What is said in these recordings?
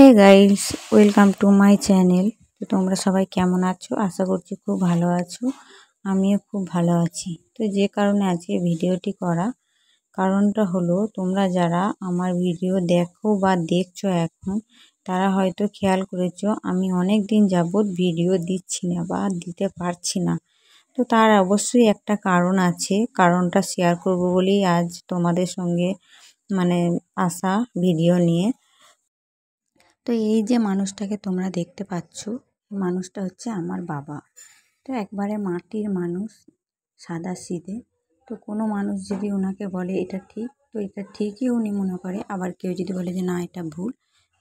Hey guys, welcome to my channel. তো তোমরা সবাই কেমন আছো? আশা করছি খুব ভালো আছো। আমিও খুব ভালো আছি। তো যে কারণে আজকে ভিডিওটি করা, কারণটা হলো তোমরা যারা আমার ভিডিও দেখো বা দেখছো এখন, তারা হয়তো খেয়াল করেছো আমি অনেক দিন যাবৎ ভিডিও দিচ্ছি না বা দিতে পারছি না। তো তার অবশ্যই একটা কারণ আছে। কারণটা শেয়ার করব বলেই আজ তোমাদের সঙ্গে মানে আসা ভিডিও নিয়ে। তো এই যে মানুষটাকে তোমরা দেখতে পাচ্ছ, মানুষটা হচ্ছে আমার বাবা। তো একবারে মাটির মানুষ, সাদাসিধে। তো কোনো মানুষ যদি ওনাকে বলে এটা ঠিক, তো এটা ঠিকই উনি মনে করে। আবার কেউ যদি বলে যে না এটা ভুল,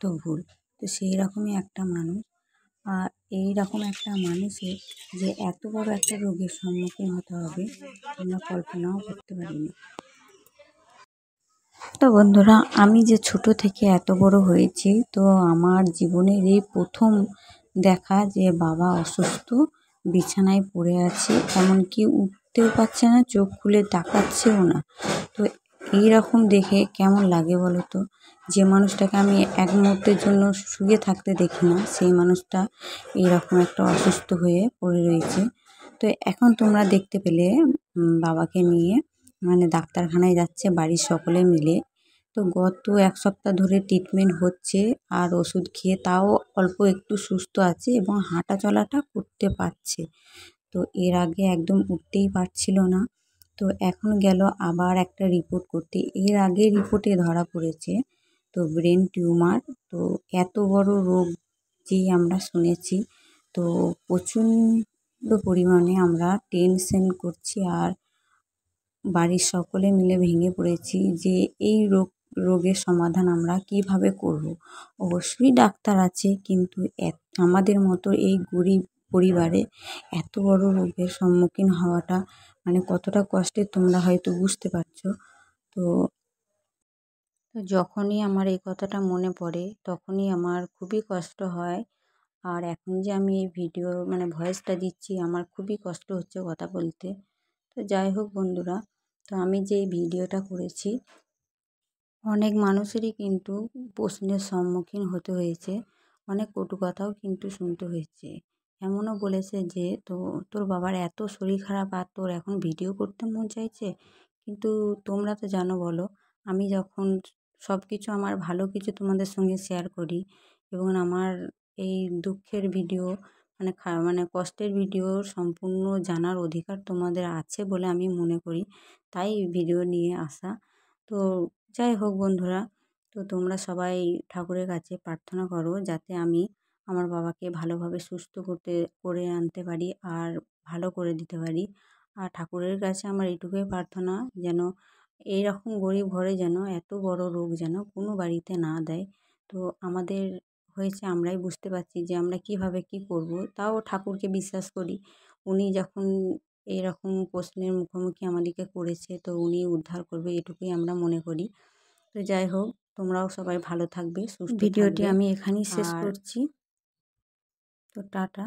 তো ভুল। তো সেই রকমই একটা মানুষ। আর এই রকম একটা মানুষের যে এত বড় একটা রোগের সম্মুখীন হতে হবে, তোমরা কল্পনাও করতে পারিনি। তো বন্ধুরা, আমি যে ছোট থেকে এত বড় হয়েছি, তো আমার জীবনের এই প্রথম দেখা যে বাবা অসুস্থ, বিছানায় পড়ে আছে, এমনকি উঠতেও পারছে না, চোখ খুলে তাকাচ্ছেও না। তো এই রকম দেখে কেমন লাগে বলো তো? যে মানুষটাকে আমি এক মুহূর্তের জন্য শুয়ে থাকতে দেখি না, সেই মানুষটা এইরকম একটা অসুস্থ হয়ে পড়ে রয়েছে। তো এখন তোমরা দেখতে পেলে বাবাকে নিয়ে মানে ডাক্তারখানায় যাচ্ছে বাড়ির সকলে মিলে। তো গত ১ সপ্তাহ ধরে ট্রিটমেন্ট হচ্ছে আর ওষুধ খেয়ে তাও অল্প একটু সুস্থ আছে এবং হাঁটা চলাটা করতে পারছে। তো এর আগে একদম উঠতেই পারছিল না। তো এখন গেল আবার একটা রিপোর্ট করতে। এর আগে রিপোর্টে ধরা পড়েছে তো ব্রেন টিউমার। তো এত বড় রোগ যেই আমরা শুনেছি, তো প্রচণ্ড পরিমাণে আমরা টেনশন করছি আর বাড়ির সকলে মিলে ভেঙে পড়েছি যে এই রোগের সমাধান আমরা কিভাবে করব। অবশ্যই ডাক্তার আছে, কিন্তু আমাদের মতো এই গরিব পরিবারে এত বড় রোগের সম্মুখীন হওয়াটা মানে কতটা কষ্টের তোমরা হয়তো বুঝতে পারছো। তো যখনই আমার এই কথাটা মনে পড়ে তখনই আমার খুবই কষ্ট হয়। আর এখন যে আমি এই ভিডিও মানে ভয়েসটা দিচ্ছি, আমার খুবই কষ্ট হচ্ছে কথা বলতে। তো যাই হোক বন্ধুরা, তো আমি যে এই ভিডিওটা করেছি, অনেক মানুষেরই কিন্তু প্রশ্নের সম্মুখীন হতে হয়েছে, অনেক কটু কথাও কিন্তু শুনতে হয়েছে। এমনও বলেছে যে তোর বাবার এত শরীর খারাপ আর তোর এখন ভিডিও করতে মন চাইছে। কিন্তু তোমরা তো জানো বলো, আমি যখন সব কিছু আমার ভালো কিছু তোমাদের সঙ্গে শেয়ার করি এবং আমার এই দুঃখের ভিডিও মানে কষ্টের ভিডিও সম্পূর্ণ জানার অধিকার তোমাদের আছে বলে আমি মনে করি, তাই ভিডিও নিয়ে আসা। তো যাই হোক বন্ধুরা, তো তোমরা সবাই ঠাকুরের কাছে প্রার্থনা করো যাতে আমি আমার বাবাকে ভালোভাবে সুস্থ করে আনতে পারি আর ভালো করে দিতে পারি। আর ঠাকুরের কাছে আমার এটুকুই প্রার্থনা, যেন এইরকম গরিব ঘরে যেন এত বড় রোগ যেন কোনো বাড়িতে না দেয়। তো আমাদের হয়েছে, আমরাই বুঝতে পারছি যে আমরা কিভাবে কি করব। তাও ঠাকুরকে বিশ্বাস করি, উনি যখন এরকম প্রশ্নের মুখোমুখি আমাদেরকে করেছে, তো উনি উদ্ধার করবে এটুকুই আমরা মনে করি। তো যাই হোক, তোমরাও সবাই ভালো থাকবে, সুস্থ থাকবে। ভিডিওটি আমি এখানেই শেষ করছি। তো টাটা।